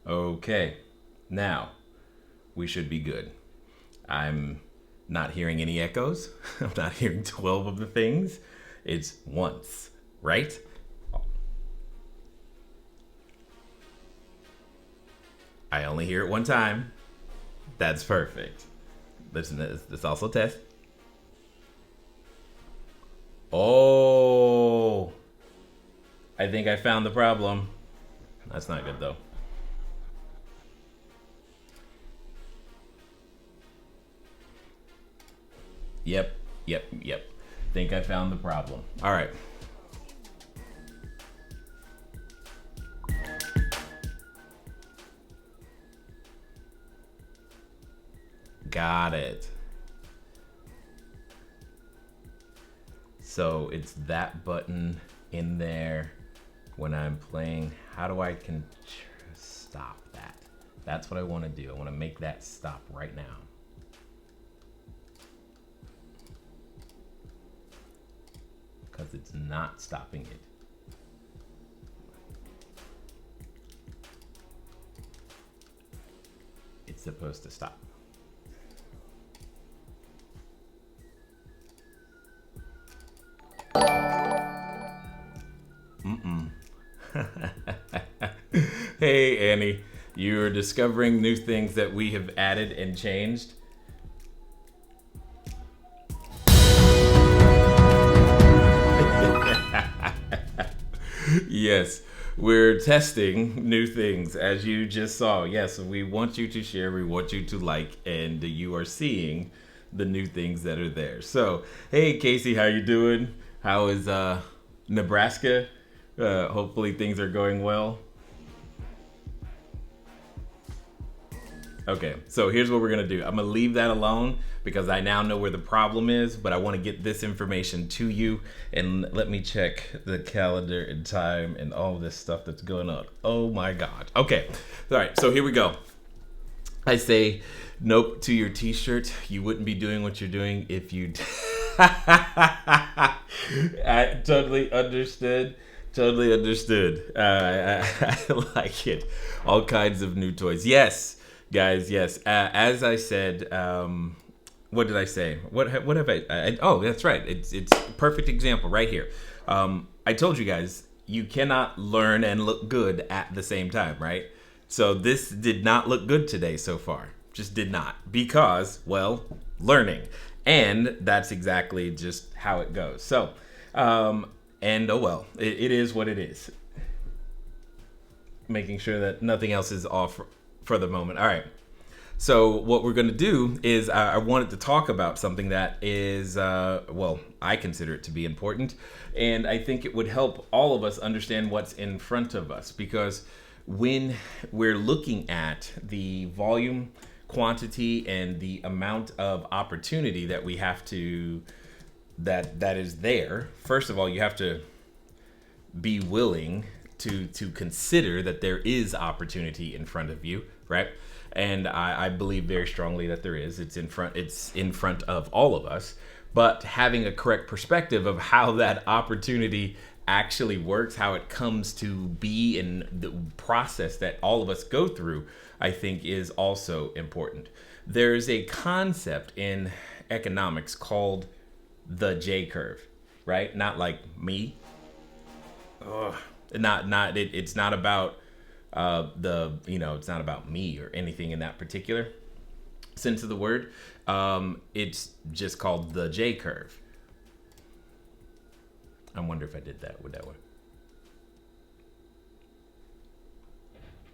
Okay, now we should be good. I'm not hearing any echoes. I'm not hearing 12 of the things. It's once, right? I only hear it one time. That's perfect. Listen, let's also test. Oh, I think I found the problem. That's not good though. Yep, yep. Think I found the problem. All right. Got it. So it's that button in there when I'm playing. How do I stop that? That's what I want to do. I want to make that stop right now. Because it's not stopping it. It's supposed to stop. Hey, Annie. You're discovering new things that we have added and changed. Yes, we're testing new things as you just saw. Yes, we want you to share, we want you to like, and you are seeing the new things that are there. So, hey Casey, how you doing? How is Nebraska? Hopefully things are going well. Okay, so here's what we're gonna do. I'm gonna leave that alone because I now know where the problem is, but I want to get this information to you. And let me check the calendar and time and all this stuff that's going on. Oh my God. Okay, all right, so here we go. I say nope to your t-shirt. You wouldn't be doing what you're doing if you. I totally understood. Totally understood. I like it. All kinds of new toys. Yes, guys. Yes. As I said, what did I say? What have oh, that's right. It's a perfect example right here. I told you guys you cannot learn and look good at the same time, right? So this did not look good today so far. Just did not because, well, learning, and that's exactly just how it goes. So, and oh well, it is what it is. Making sure that nothing else is off for the moment. All right. So what we're going to do is I wanted to talk about something that is, well, I consider it to be important. And I think it would help all of us understand what's in front of us. Because when we're looking at the volume, quantity, and the amount of opportunity that we have to, that is there, first of all, you have to be willing to consider that there is opportunity in front of you, right? And I believe very strongly that there is. It's in front of all of us. But having a correct perspective of how that opportunity actually works, how it comes to be, and the process that all of us go through, I think is also important. There's a concept in economics called the J curve, right? Not like me. Ugh. It's not about it's not about me or anything in that particular sense of the word. It's just called the J curve. I wonder if I did that. Would that work?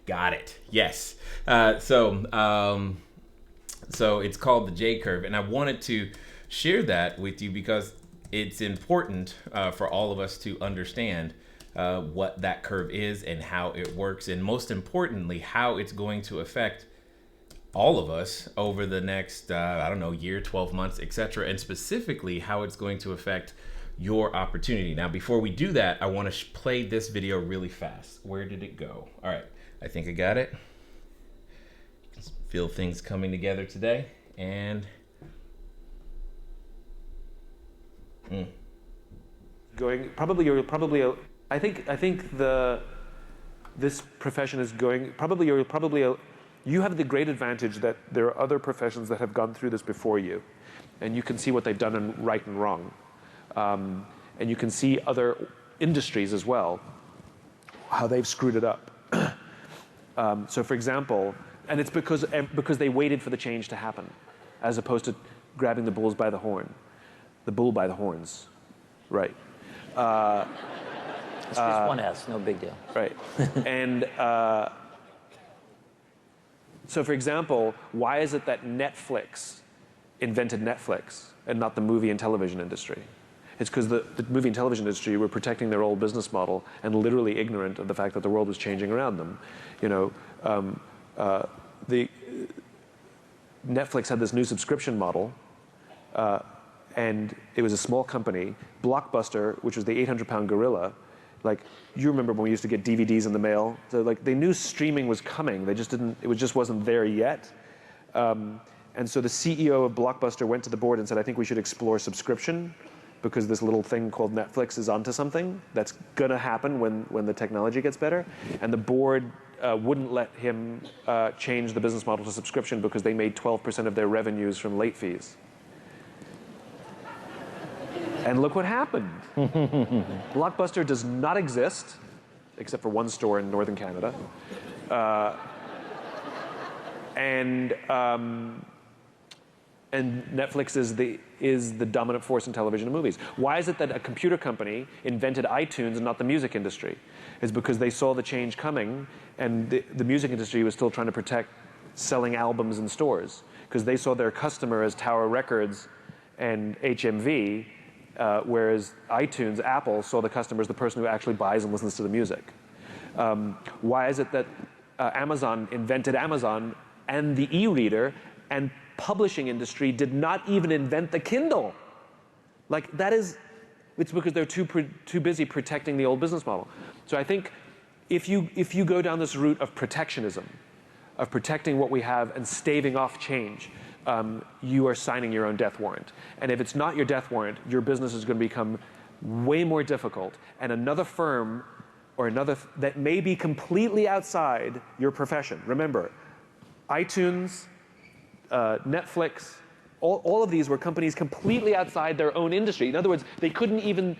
Got it. Yes. So it's called the J curve, and I wanted to share that with you because it's important for all of us to understand what that curve is and how it works, and most importantly, how it's going to affect all of us over the next, I don't know, year, 12 months, etc., and specifically how it's going to affect your opportunity. Now, before we do that, I want to play this video really fast. Where did it go? All right, I think I got it. Just feel things coming together today, and going probably you're probably I think this profession is going, you have the great advantage that there are other professions that have gone through this before you, and you can see what they've done in right and wrong. And you can see other industries as well, how they've screwed it up. So for example, and it's because they waited for the change to happen, as opposed to grabbing the bull by the horns, right? It's just one S, no big deal. Right. And so for example, why is it that Netflix invented Netflix and not the movie and television industry? It's because the movie and television industry were protecting their old business model and literally ignorant of the fact that the world was changing around them. You know, Netflix had this new subscription model, and it was a small company. Blockbuster, which was the 800-pound gorilla, like, you remember when we used to get DVDs in the mail? So like, they knew streaming was coming. They just didn't, it just wasn't there yet. And so the CEO of Blockbuster went to the board and said, I think we should explore subscription, because this little thing called Netflix is onto something that's gonna happen when the technology gets better. And the board wouldn't let him change the business model to subscription because they made 12% of their revenues from late fees. And look what happened. Blockbuster does not exist, except for one store in northern Canada. And Netflix is the dominant force in television and movies. Why is it that a computer company invented iTunes and not the music industry? It's because they saw the change coming, and the music industry was still trying to protect selling albums in stores, because they saw their customer as Tower Records and HMV, whereas iTunes, Apple, saw the customer as the person who actually buys and listens to the music. Why is it that Amazon invented Amazon and the e-reader, and publishing industry did not even invent the Kindle? Like, it's because they're too busy protecting the old business model. So I think if you go down this route of protectionism, of protecting what we have and staving off change, you are signing your own death warrant. And if it's not your death warrant, your business is going to become way more difficult, and another firm or another that may be completely outside your profession. Remember, iTunes, Netflix, all of these were companies completely outside their own industry. In other words, they couldn't even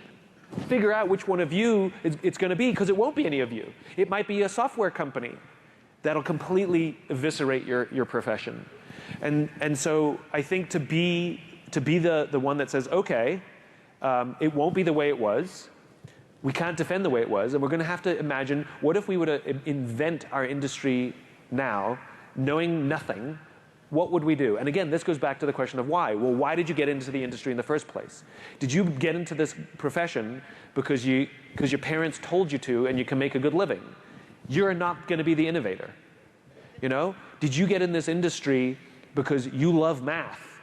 figure out which one of you it's going to be, because it won't be any of you. It might be a software company that'll completely eviscerate your profession. And so I think to be the one that says, okay, it won't be the way it was. We can't defend the way it was, and we're going to have to imagine, what if we were to invent our industry now, knowing nothing? What would we do? And again, this goes back to the question of why. Well, why did you get into the industry in the first place? Did you get into this profession because your parents told you to and you can make a good living? You're not going to be the innovator. You know? Did you get in this industry because you love math?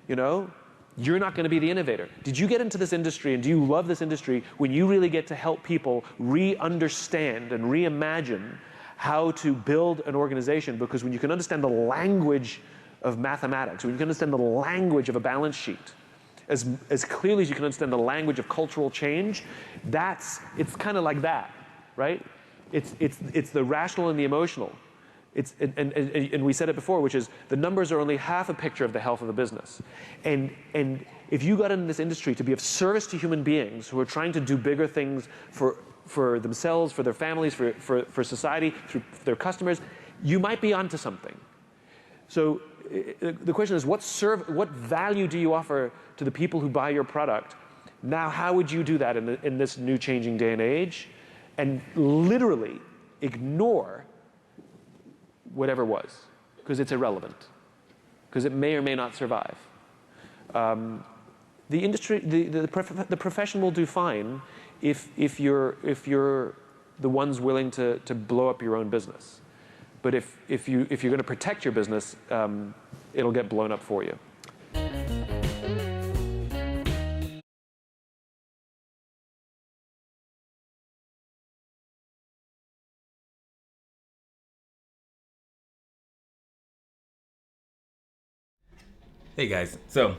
You know? You're not going to be the innovator. Did you get into this industry, and do you love this industry when you really get to help people re-understand and reimagine how to build an organization? Because when you can understand the language of mathematics, when you can understand the language of a balance sheet, as clearly as you can understand the language of cultural change, it's kind of like that, right? It's the rational and the emotional. And we said it before, which is the numbers are only half a picture of the health of the business. And if you got in this industry to be of service to human beings who are trying to do bigger things for themselves, for their families, for society, through their customers, you might be onto something. So the question is, what value do you offer to the people who buy your product? Now, how would you do that in this new changing day and age? And literally ignore whatever was, because it's irrelevant, because it may or may not survive. The industry, the profession will do fine if you're the ones willing to blow up your own business. But if you're going to protect your business, it'll get blown up for you. Hey guys, so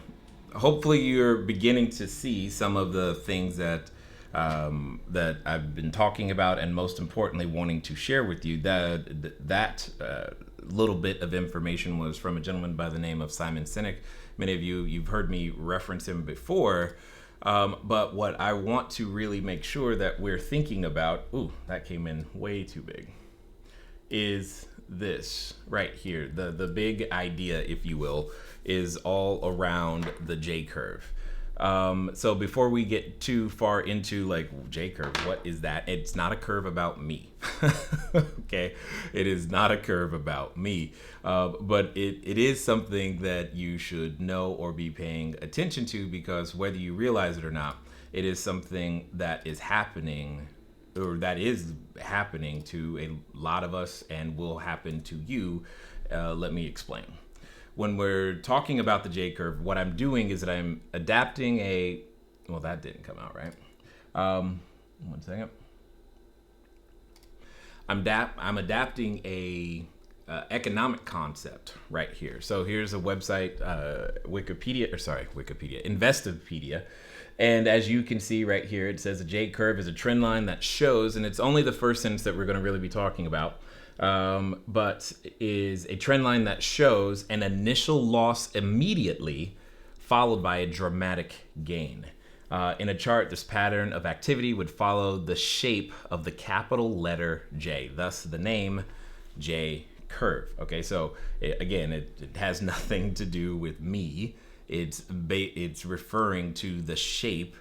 hopefully you're beginning to see some of the things that that I've been talking about, and most importantly, wanting to share with you. That little bit of information was from a gentleman by the name of Simon Sinek. Many of you've heard me reference him before. But what I want to really make sure that we're thinking about, ooh, that came in way too big, is this right here. The big idea, if you will, is all around the J curve. So before we get too far into like J curve, what is that? It's not a curve about me. Okay, it is not a curve about me, but it is something that you should know or be paying attention to, because whether you realize it or not, it is something that is happening, or that is happening to a lot of us and will happen to you. Let me explain. When we're talking about the J curve, what I'm doing is that I'm adapting well, that didn't come out right. 1 second. I'm adapting a economic concept right here. So here's a website, Investopedia. And as you can see right here, it says a J curve is a trend line that shows, and it's only the first sentence that we're going to really be talking about, but is a trend line that shows an initial loss immediately followed by a dramatic gain. In a chart, this pattern of activity would follow the shape of the capital letter J, thus the name J curve. Okay, so it has nothing to do with me. It's referring to the shape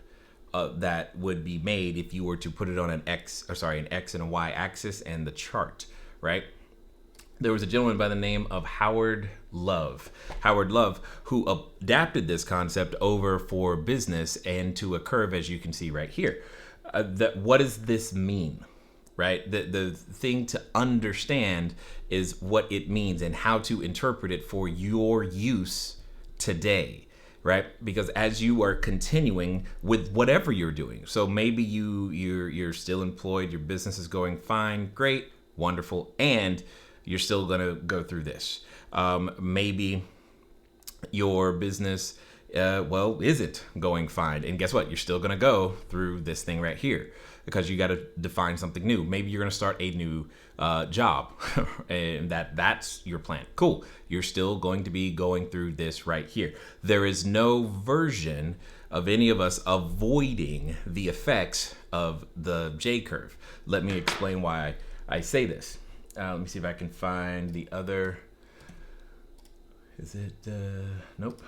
that would be made if you were to put it on an X and a Y axis and the chart, right? There was a gentleman by the name of Howard Love, who adapted this concept over for business and to a curve, as you can see right here. What does this mean, right? The thing to understand is what it means and how to interpret it for your use today, right? Because as you are continuing with whatever you're doing, so maybe you're still employed, your business is going fine, great, wonderful, and you're still gonna go through this. Maybe your business, isn't going fine, and guess what? You're still gonna go through this thing right here because you got to define something new. Maybe you're gonna start a new job, and that's your plan. Cool. You're still going to be going through this right here. There is no version of any of us avoiding the effects of the J curve. Let me explain why I say this. Let me see if I can find the other. Is it? Nope.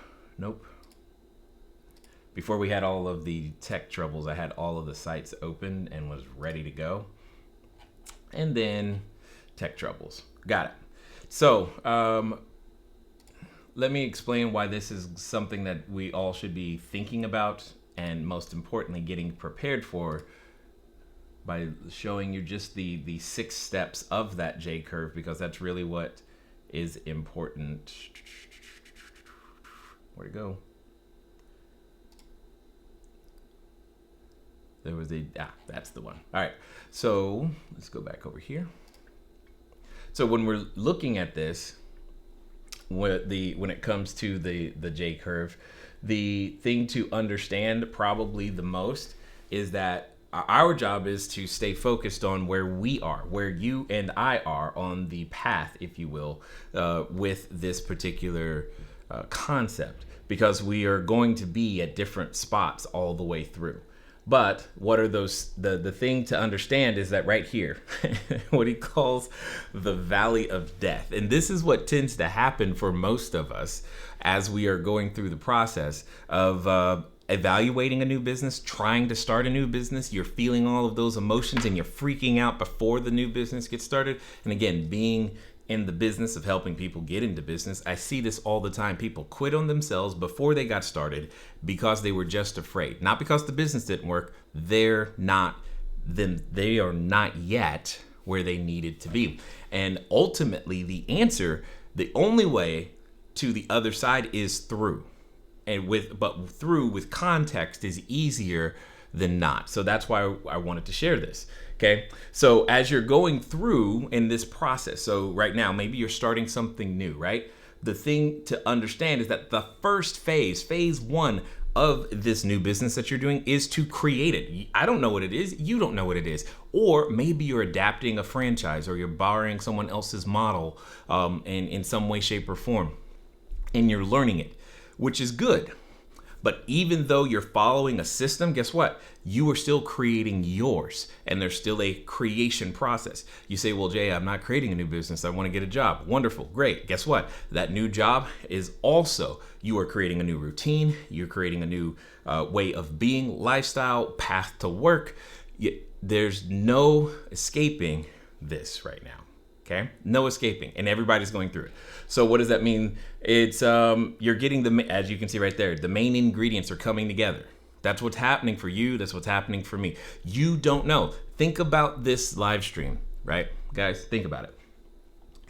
Before we had all of the tech troubles, I had all of the sites open and was ready to go. And then tech troubles. Got it. So let me explain why this is something that we all should be thinking about, and most importantly, getting prepared for, by showing you just the 6 steps of that J curve, because that's really what is important. Where'd it go? There was that's the one. All right, so let's go back over here. So when we're looking at this, when it comes to the J curve, the thing to understand probably the most is that our job is to stay focused on where we are, where you and I are on the path, if you will, with this particular concept, because we are going to be at different spots all the way through. But what are those? The thing to understand is that right here, what he calls the valley of death. And this is what tends to happen for most of us as we are going through the process of evaluating a new business, trying to start a new business. You're feeling all of those emotions and you're freaking out before the new business gets started. And again, being in the business of helping people get into business, I see this all the time. People quit on themselves before they got started because they were just afraid. Not because the business didn't work. They are not yet where they needed to be. And ultimately, the answer, the only way to the other side is through. But through with context is easier than not. So that's why I wanted to share this. Okay, so as you're going through in this process, so right now, maybe you're starting something new, right? The thing to understand is that the first phase 1, of this new business that you're doing is to create it. I don't know what it is. You don't know what it is. Or maybe you're adapting a franchise, or you're borrowing someone else's model in some way, shape, or form, and you're learning it, which is good. But even though you're following a system, guess what? You are still creating yours, and there's still a creation process. You say, well, Jay, I'm not creating a new business. I want to get a job. Wonderful. Great. Guess what? That new job is also, you are creating a new routine. You're creating a new way of being, lifestyle, path to work. There's no escaping this right now. Okay, no escaping, and everybody's going through it. So what does that mean? It's you're getting as you can see right there, the main ingredients are coming together. That's what's happening for you. That's what's happening for me. You don't know. Think about this live stream, right, guys? Think about it.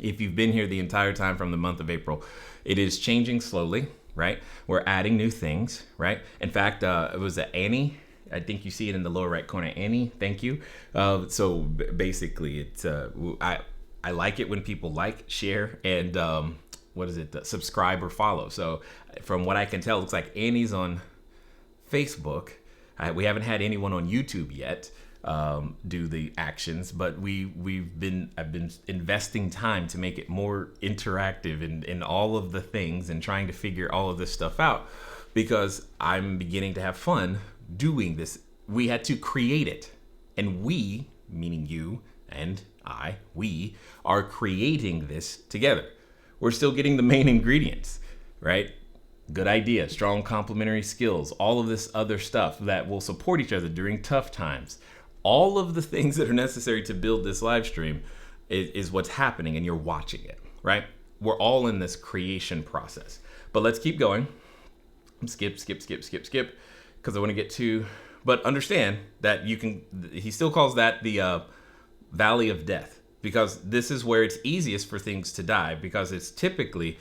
If you've been here the entire time from the month of April, it is changing slowly, right? We're adding new things, right? In fact, it was Annie. I think you see it in the lower right corner. Annie, thank you. So basically, it's I like it when people like, share, and subscribe or follow. So from what I can tell, it looks like Annie's on Facebook. We haven't had anyone on YouTube yet do the actions, but I've been investing time to make it more interactive in all of the things and trying to figure all of this stuff out, because I'm beginning to have fun doing this. We had to create it, and we, meaning you and we are creating this together. We're still getting the main ingredients, right? Good idea, strong complementary skills, all of this other stuff that will support each other during tough times. All of the things that are necessary to build this live stream is what's happening, and you're watching it, right? We're all in this creation process. But let's keep going. Skip, because I want to get to, but understand that he still calls that the valley of death, because this is where it's easiest for things to die, because it's typically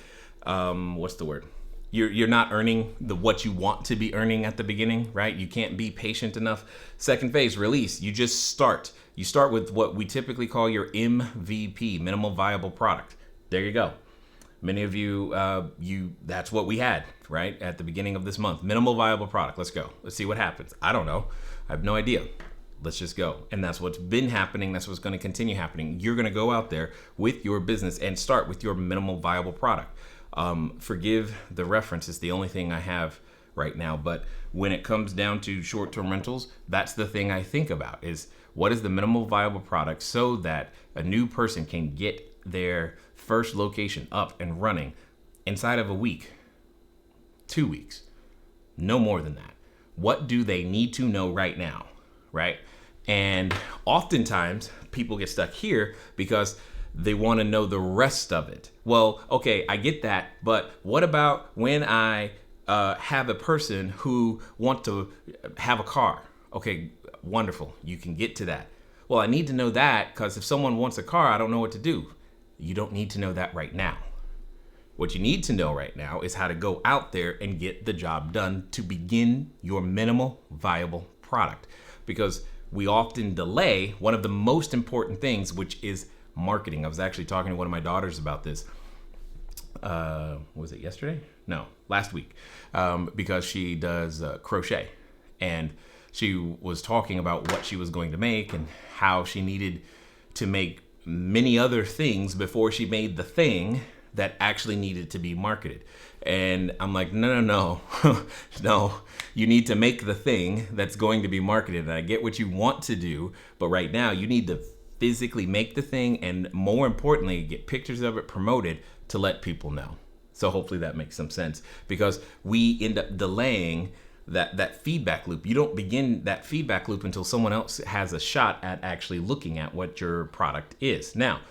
you're not earning what you want to be earning at the beginning, right? You can't be patient enough. Second phase, release. You just start. You start with what we typically call your MVP, minimal viable product. There you go. Many of you, that's what we had, right? At the beginning of this month, minimal viable product. Let's go. Let's see what happens. I don't know. I have no idea. Let's just go. And that's what's been happening. That's what's going to continue happening. You're going to go out there with your business and start with your minimal viable product. Forgive the reference. It's the only thing I have right now. But when it comes down to short-term rentals, that's the thing I think about, is what is the minimal viable product so that a new person can get their first location up and running inside of a week, 2 weeks, no more than that. What do they need to know right now, right? And oftentimes people get stuck here because they want to know the rest of it. Well, okay, I get that, but what about when I have a person who wants to have a car? Okay, wonderful, you can get to that. Well, I need to know that because if someone wants a car, I don't know what to do. You don't need to know that right now. What you need to know right now is how to go out there and get the job done to begin your minimal viable product. Because we often delay one of the most important things, which is marketing. I was actually talking to one of my daughters about this. Was it yesterday? No, last week. Because she does crochet. And she was talking about what she was going to make and how she needed to make many other things before she made the thing that actually needed to be marketed. And I'm like, no, no, you need to make the thing that's going to be marketed. And I get what you want to do, but right now you need to physically make the thing, and more importantly, get pictures of it promoted to let people know. So hopefully that makes some sense, because we end up delaying that feedback loop. You don't begin that feedback loop until someone else has a shot at actually looking at what your product is. Now,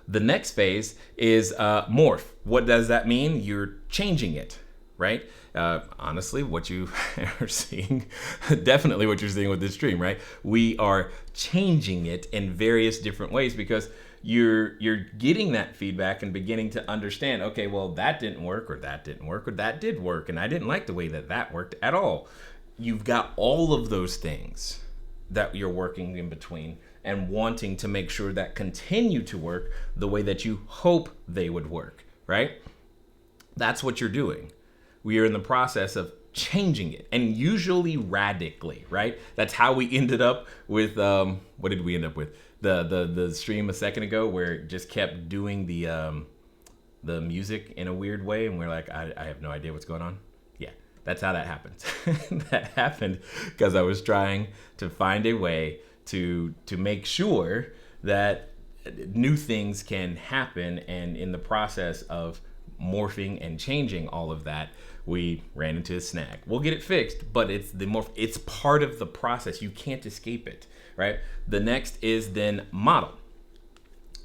the next phase is morph. What does that mean? You're changing it, right? Honestly, what you are seeing, definitely what you're seeing with this stream, right? We are changing it in various different ways because you're getting that feedback and beginning to understand, okay, well, that didn't work, or that didn't work, or that did work, and I didn't like the way that worked at all. You've got all of those things that you're working in between and wanting to make sure that continue to work the way that you hope they would work, right? That's what you're doing. We are in the process of changing it, and usually radically, right? That's how we ended up with what did we end up with? The stream a second ago where it just kept doing the music in a weird way, and we're like, I have no idea what's going on. Yeah, that's how that happens. That happened because I was trying to find a way to make sure that new things can happen, and in the process of morphing and changing all of that, we ran into a snag. We'll get it fixed, but it's part of the process. You can't escape it, right? The next is then model.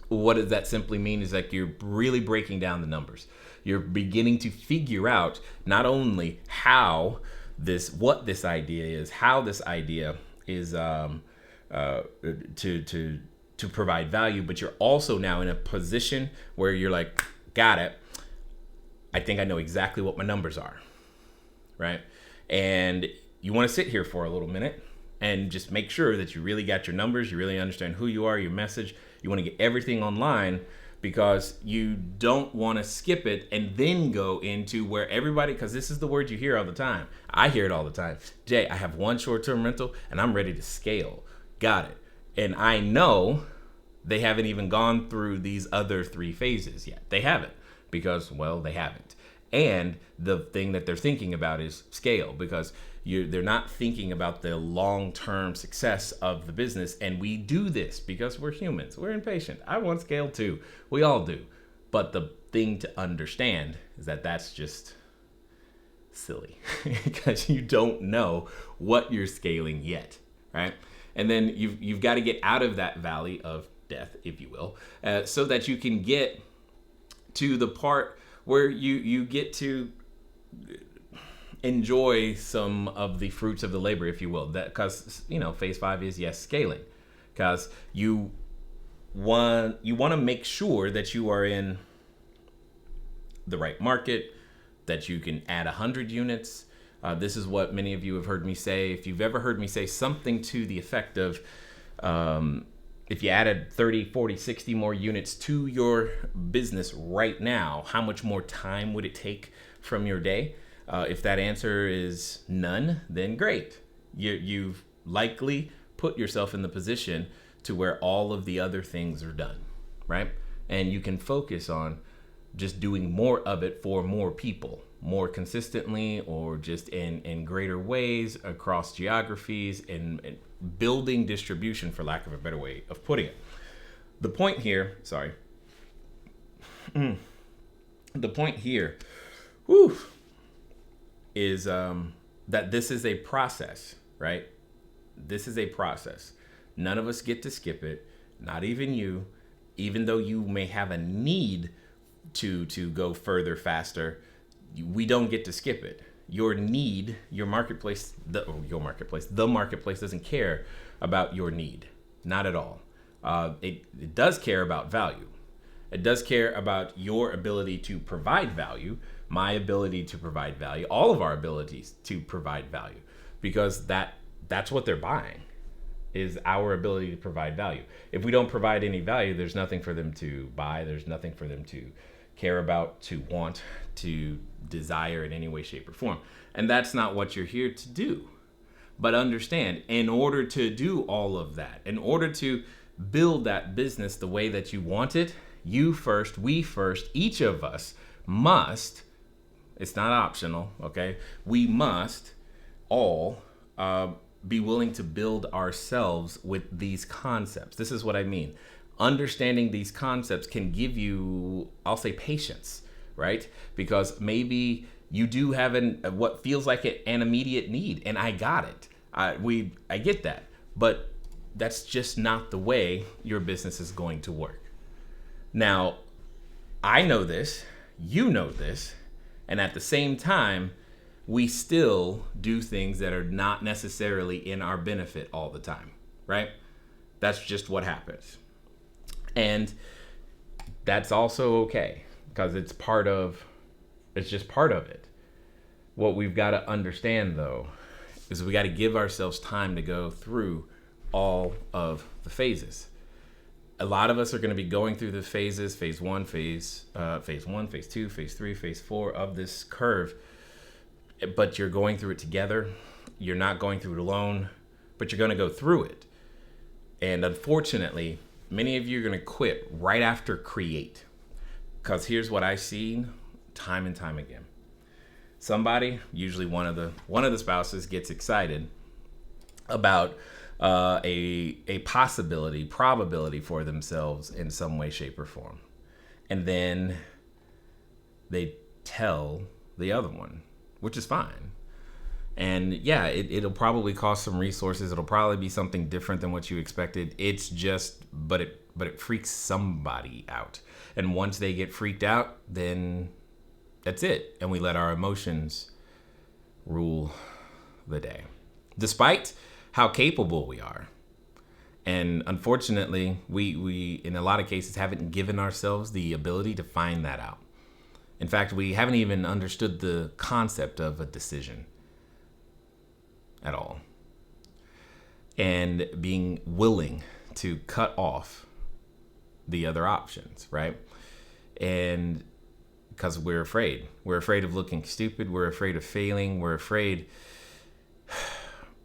What does that simply mean? Is like you're really breaking down the numbers. You're beginning to figure out not only what this idea is, how this idea is to provide value, but you're also now in a position where you're like, got it. I think I know exactly what my numbers are, right? And you want to sit here for a little minute and just make sure that you really got your numbers, you really understand who you are, your message. You want to get everything online because you don't want to skip it and then go into where everybody, because this is the word you hear all the time. I hear it all the time. Jay, I have one short-term rental and I'm ready to scale. Got it. And I know they haven't even gone through these other 3 phases yet. They haven't because, well, they haven't. And the thing that they're thinking about is scale, because they're not thinking about the long-term success of the business. And we do this because we're humans. We're impatient. I want scale too. We all do. But the thing to understand is that that's just silly because you don't know what you're scaling yet, right? And then you've got to get out of that valley of death, if you will, so that you can get to the part where you get to enjoy some of the fruits of the labor, if you will. That because phase 5 is scaling, because you want to make sure that you are in the right market, that you can add 100 units. This is what many of you have heard me say. If you've ever heard me say something to the effect of, if you added 30, 40, 60 more units to your business right now, how much more time would it take from your day? If that answer is none, then great. You've likely put yourself in the position to where all of the other things are done, right? And you can focus on just doing more of it for more people, more consistently, or just in greater ways across geographies, and building distribution, for lack of a better way of putting it. The point here, is that this is a process, right? This is a process. None of us get to skip it, not even you, even though you may have a need to go further, faster. We don't get to skip it. Your need, the marketplace doesn't care about your need, not at all. It does care about value. It does care about your ability to provide value, my ability to provide value, all of our abilities to provide value, because that's what they're buying, is our ability to provide value. If we don't provide any value, there's nothing for them to buy. There's nothing for them to care about, to want, to desire in any way, shape, or form. And that's not what you're here to do. But understand, in order to do all of that, in order to build that business the way that you want it, we first, each of us must, it's not optional, okay? We must all be willing to build ourselves with these concepts. This is what I mean. Understanding these concepts can give you, I'll say, patience, right? Because maybe you do have what feels like an immediate need, and I got it. I get that, but that's just not the way your business is going to work. Now, I know this, you know this, and at the same time, we still do things that are not necessarily in our benefit all the time, right? That's just what happens. And that's also okay, because it's just part of it. What we've got to understand, though, is we got to give ourselves time to go through all of the phases. A lot of us are going to be going through the phases, phase 1, phase 2, phase 3, phase 4 of this curve but you're going through it together. You're not going through it alone, but you're going to go through it. And unfortunately, many of you are going to quit right after create. Because here's what I've seen time and time again. Somebody, usually one of the spouses, gets excited about a probability for themselves in some way, shape, or form. And then they tell the other one, which is fine. And yeah, it'll probably cost some resources. It'll probably be something different than what you expected. It's just, but it freaks somebody out. And once they get freaked out, then that's it. And we let our emotions rule the day, despite how capable we are. And unfortunately, we in a lot of cases haven't given ourselves the ability to find that out. In fact, we haven't even understood the concept of a decision at all. And being willing to cut off the other options, right? And because we're afraid. We're afraid of looking stupid. We're afraid of failing. We're afraid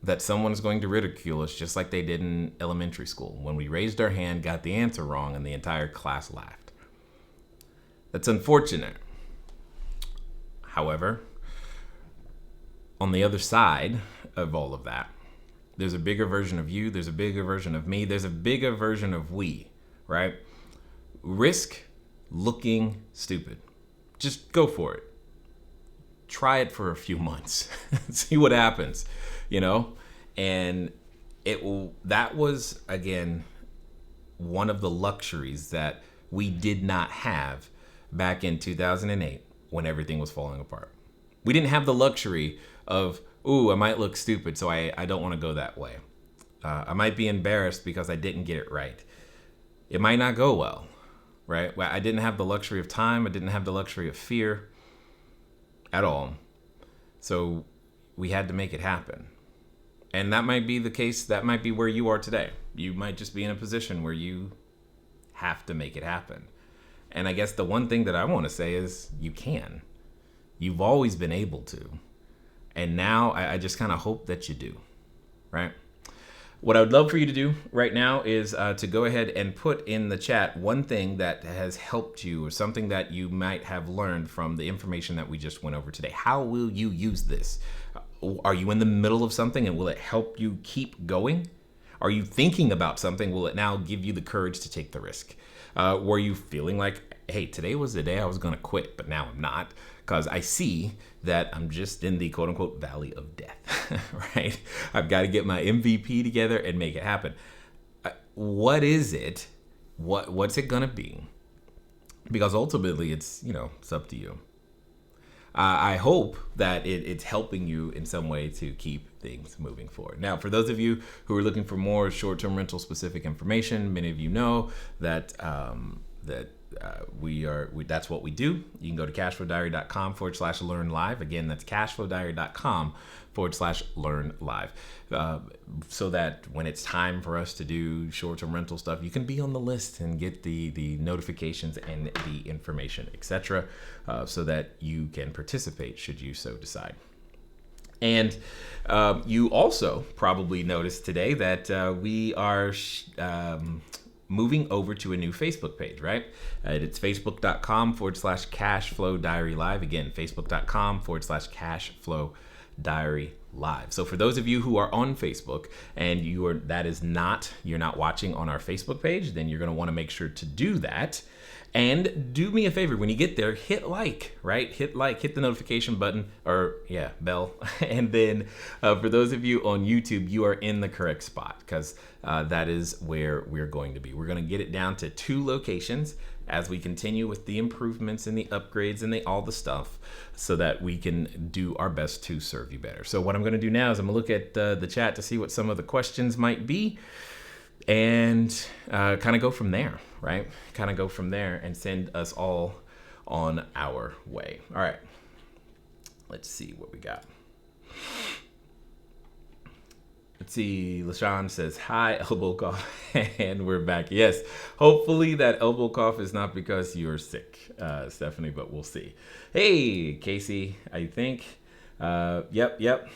that someone's going to ridicule us just like they did in elementary school when we raised our hand, got the answer wrong, and the entire class laughed. That's unfortunate. However, on the other side of all of that, there's a bigger version of you, there's a bigger version of me, there's a bigger version of we, right? Risk looking stupid. Just go for it. Try it for a few months. See what happens, And that was, again, one of the luxuries that we did not have back in 2008 when everything was falling apart. We didn't have the luxury of, I might look stupid, so I don't want to go that way. I might be embarrassed because I didn't get it right. It might not go well, right? I didn't have the luxury of time. I didn't have the luxury of fear at all. So we had to make it happen. And that might be the case. That might be where you are today. You might just be in a position where you have to make it happen. And I guess the one thing that I want to say is you can. You've always been able to. And now I just kind of hope that you do, right? What I would love for you to do right now is to go ahead and put in the chat one thing that has helped you or something that you might have learned from the information that we just went over today. How will you use this? Are you in the middle of something and will it help you keep going? Are you thinking about something? Will it now give you the courage to take the risk? Were you feeling like, hey, today was the day I was going to quit, but now I'm not because I see that I'm just in the quote unquote valley of death, right? I've got to get my MVP together and make it happen. What is it? What's it going to be? Because ultimately it's up to you. I hope that it's helping you in some way to keep things moving forward. Now, for those of you who are looking for more short-term rental specific information, many of you know that that's what we do. You can go to cashflowdiary.com/learn live. Again, that's cashflowdiary.com/learn live. So that when it's time for us to do short-term rental stuff, you can be on the list and get the notifications and the information, etc., so that you can participate should you so decide. And you also probably noticed today that we are moving over to a new Facebook page, right? It's facebook.com/cashflowdiary live. Again, facebook.com/cashflowdiary live. So for those of you who are on Facebook and you're not watching on our Facebook page, then you're going to want to make sure to do that. And do me a favor, when you get there, hit like, right? Hit the notification button bell. And then for those of you on YouTube, you are in the correct spot because that is where we're going to be. We're going to get it down to 2 locations as we continue with the improvements and the upgrades and all the stuff so that we can do our best to serve you better. So what I'm going to do now is I'm going to look at the chat to see what some of the questions might be and kind of go from there, right? Kind of go from there and send us all on our way. All right. Let's see what we got. Let's see. LaShawn says, hi, elbow cough. And we're back. Yes. Hopefully that elbow cough is not because you're sick, Stephanie, but we'll see. Hey, Casey, I think Yep.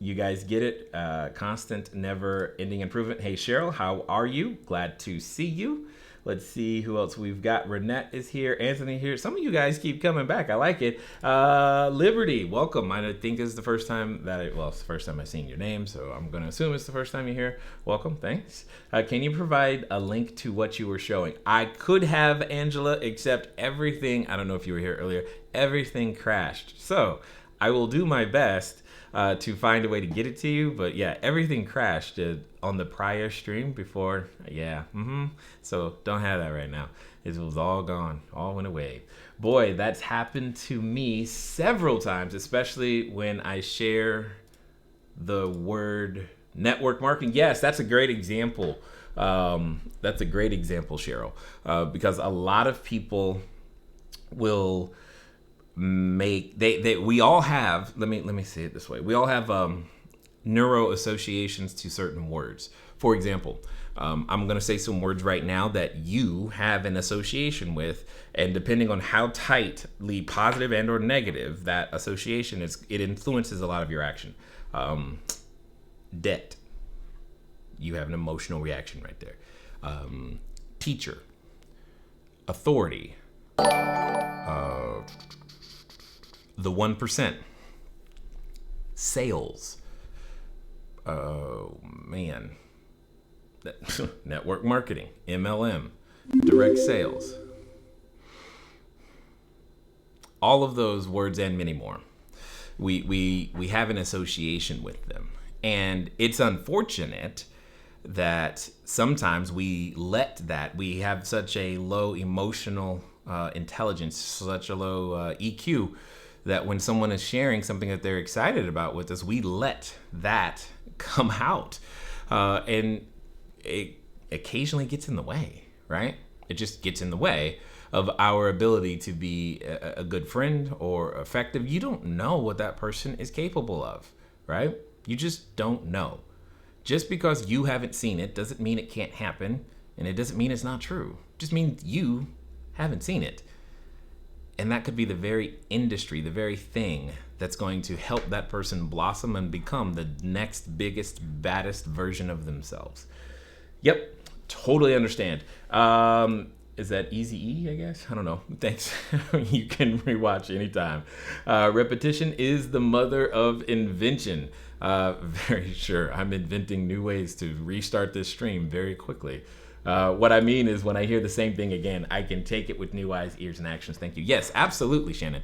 You guys get it. Constant, never-ending improvement. Hey, Cheryl, how are you? Glad to see you. Let's see who else we've got. Renette is here. Anthony here. Some of you guys keep coming back. I like it. Liberty, welcome. I think it's the first time it's the first time I've seen your name, so I'm going to assume it's the first time you're here. Welcome. Thanks. Can you provide a link to what you were showing? I could have, Angela, except everything, I don't know if you were here earlier, everything crashed. So I will do my best to find a way to get it to you, but yeah, everything crashed on the prior stream before. So don't have that right now. It was all gone, all went away. Boy, that's happened to me several times, especially when I share the word network marketing. Yes, that's a great example. That's a great example, Cheryl, because a lot of people will we all have, let me say it this way, we all have neuro associations to certain words. For example, I'm going to say some words right now that you have an association with, and depending on how tightly positive and or negative that association is, it influences a lot of your action. Debt, you have an emotional reaction right there. Teacher, authority, the 1%, sales, network marketing, MLM, direct sales, all of those words and many more. We have an association with them, and it's unfortunate that sometimes we have such a low emotional intelligence, such a low EQ, that when someone is sharing something that they're excited about with us, we let that come out. And it occasionally gets in the way, right? It just gets in the way of our ability to be a good friend or effective. You don't know what that person is capable of, right? You just don't know. Just because you haven't seen it doesn't mean it can't happen, and it doesn't mean it's not true. It just means you haven't seen it. And that could be the very industry, the very thing that's going to help that person blossom and become the next biggest, baddest version of themselves. Yep, totally understand. Is that Easy E, I guess? I don't know. Thanks. You can rewatch anytime. Repetition is the mother of invention. Very sure. I'm inventing new ways to restart this stream very quickly. What I mean is when I hear the same thing again, I can take it with new eyes, ears, and actions. Thank you. Yes, absolutely, Shannon.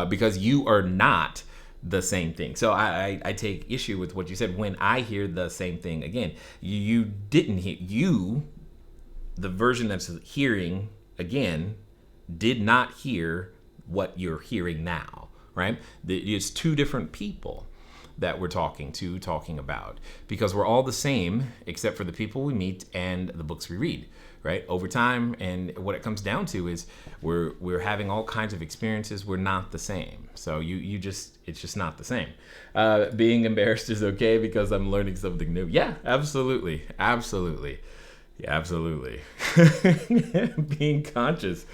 Because you are not the same thing. So I take issue with what you said. When I hear the same thing again, you didn't hear, the version that's hearing again, did not hear what you're hearing now, right? It's two different people that we're talking about, because we're all the same except for the people we meet and the books we read, right? Over time, and what it comes down to is we're having all kinds of experiences. We're not the same. So it's just not the same. Being embarrassed is okay because I'm learning something new. Yeah, absolutely. Yeah, absolutely. Being conscious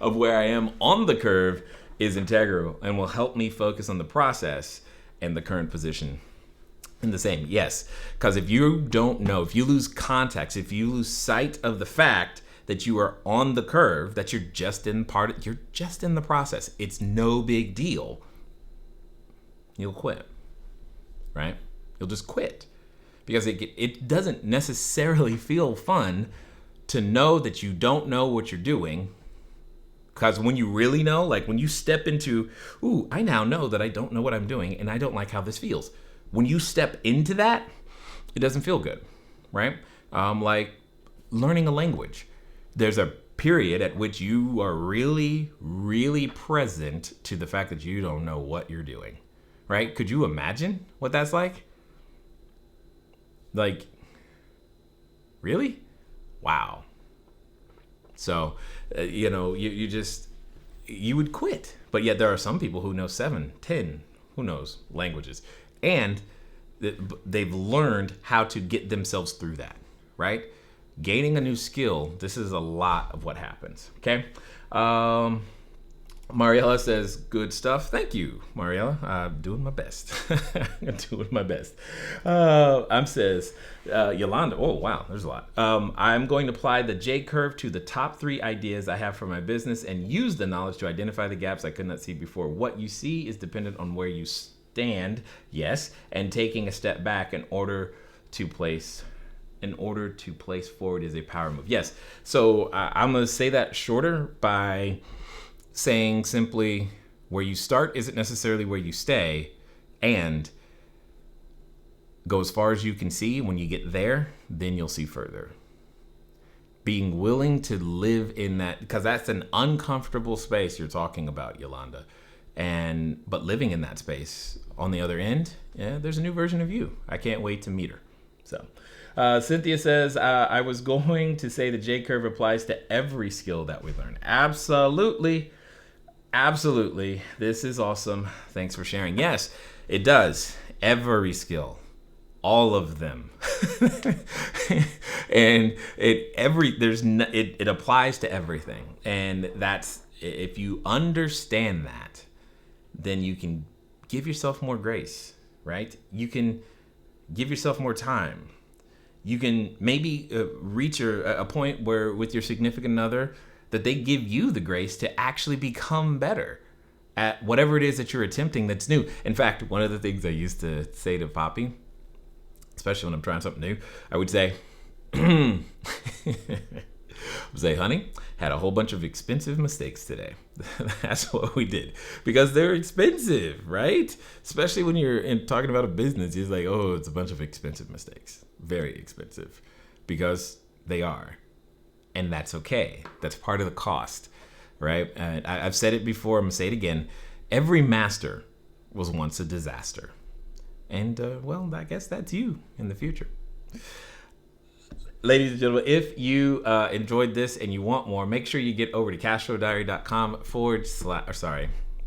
of where I am on the curve is integral and will help me focus on the process and the current position in the same. Yes, because if you don't know, if you lose context, if you lose sight of the fact that you are on the curve, that you're just in the process, it's no big deal, you'll quit, right? You'll just quit. Because it doesn't necessarily feel fun to know that you don't know what you're doing. Because when you really know, like when you step into, I now know that I don't know what I'm doing and I don't like how this feels. When you step into that, it doesn't feel good, right? Like learning a language. There's a period at which you are really, really present to the fact that you don't know what you're doing, right? Could you imagine what that's like? Like, really? Wow. So, you would quit. But yet there are some people who know 7, 10, who knows, languages. And they've learned how to get themselves through that, right? Gaining a new skill, this is a lot of what happens, okay? Mariella says, good stuff. Thank you, Mariella. I'm doing my best. I'm doing my best. Says, Yolanda, oh, wow, there's a lot. I'm going to apply the J curve to the top 3 ideas I have for my business and use the knowledge to identify the gaps I could not see before. What you see is dependent on where you stand, yes, and taking a step back in order to place forward is a power move. Yes. So I'm going to say that shorter by saying simply, where you start isn't necessarily where you stay, and go as far as you can see. When you get there, then you'll see further. Being willing to live in that, because that's an uncomfortable space you're talking about, Yolanda. But living in that space on the other end, yeah, there's a new version of you. I can't wait to meet her. So Cynthia says, I was going to say the J curve applies to every skill that we learn. Absolutely. Absolutely. This is awesome. Thanks for sharing. Yes, it does. Every skill. All of them. And it applies to everything. And that's, if you understand that, then you can give yourself more grace, right? You can give yourself more time. You can maybe reach a point where with your significant other that they give you the grace to actually become better at whatever it is that you're attempting that's new. In fact, one of the things I used to say to Poppy, especially when I'm trying something new, I would say, honey, had a whole bunch of expensive mistakes today. That's what we did. Because they're expensive, right? Especially when you're talking about a business, it's like, oh, it's a bunch of expensive mistakes. Very expensive. Because they are. And that's okay. That's part of the cost, right? I've said it before. I'm going to say it again. Every master was once a disaster. And, well, I guess that's you in the future. Ladies and gentlemen, if you enjoyed this and you want more, make sure you get over to cashflowdiary.com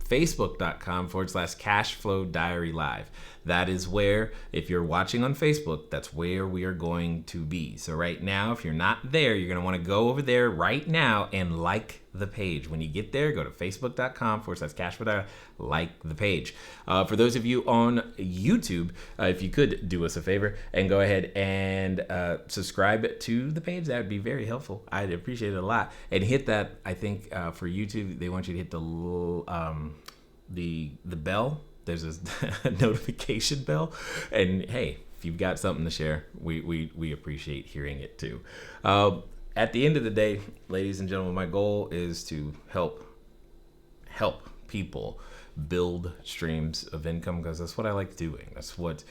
Facebook.com/Cashflow Diary Live. That is where, if you're watching on Facebook, that's where we are going to be. So right now, if you're not there, you're going to want to go over there right now and like the page. When you get there, go to Facebook.com/Cashflow Diary, like the page. For those of you on YouTube, if you could do us a favor and go ahead and subscribe to the page, that would be very helpful. I'd appreciate it a lot. And hit that, I think for YouTube, they want you to hit the little, the bell. There's a notification bell. And hey, if you've got something to share, we appreciate hearing it too. At the end of the day, ladies and gentlemen, my goal is to help people build streams of income, because that's what I like doing. That's what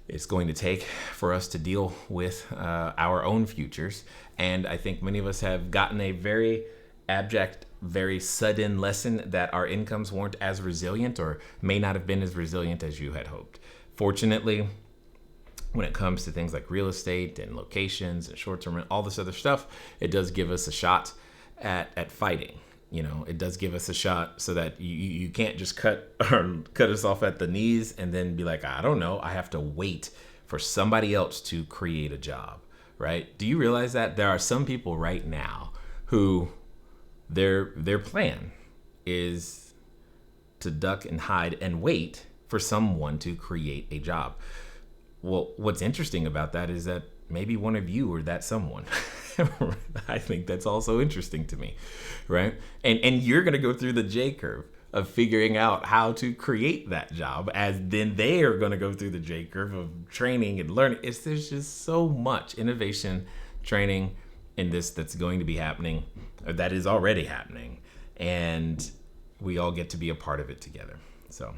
it's going to take for us to deal with our own futures. And I think many of us have gotten a very abject, very sudden lesson that our incomes weren't as resilient, or may not have been as resilient as you had hoped. Fortunately, when it comes to things like real estate and locations and short-term rent, all this other stuff, it does give us a shot at fighting. You know, it does give us a shot so that you can't just cut us off at the knees and then be like, I don't know, I have to wait for somebody else to create a job, right? Do you realize that there are some people right now who their plan is to duck and hide and wait for someone to create a job? Well, what's interesting about that is that maybe one of you are that someone. I think that's also interesting to me, right? And you're going to go through the J curve of figuring out how to create that job, as then they are going to go through the J curve of training and learning. There's just so much innovation, training in this that's going to be happening, or that is already happening, and we all get to be a part of it together. So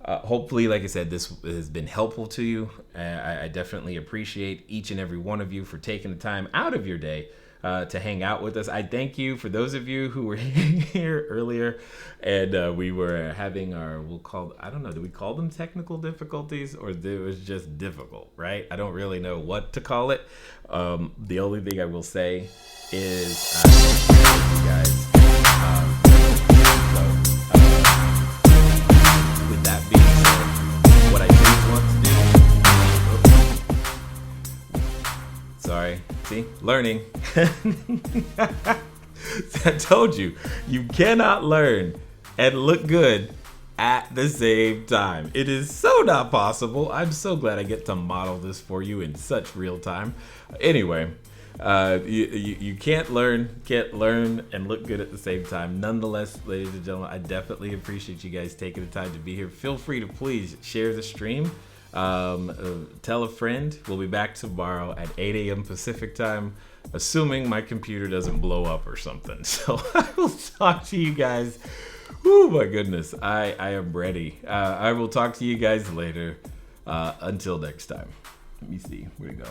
hopefully, like I said, this has been helpful to you. I definitely appreciate each and every one of you for taking the time out of your day to hang out with us. I thank you for those of you who were here earlier, and we were having do we call them technical difficulties, or it was just difficult, right? I don't really know what to call it. The only thing I will say is, you guys. With that being said, what I do want to do. Sorry, see, learning. I told you, you cannot learn and look good at the same time. It is so not possible. I'm so glad I get to model this for you in such real time. Anyway, you can't learn and look good at the same time. Nonetheless, ladies and gentlemen, I definitely appreciate you guys taking the time to be here. Feel free to please share the stream. Tell a friend. We'll be back tomorrow at 8 a.m. Pacific time, assuming my computer doesn't blow up or something. So I will talk to you guys. Oh my goodness, I am ready. I will talk to you guys later. Until next time. Let me see, where to go?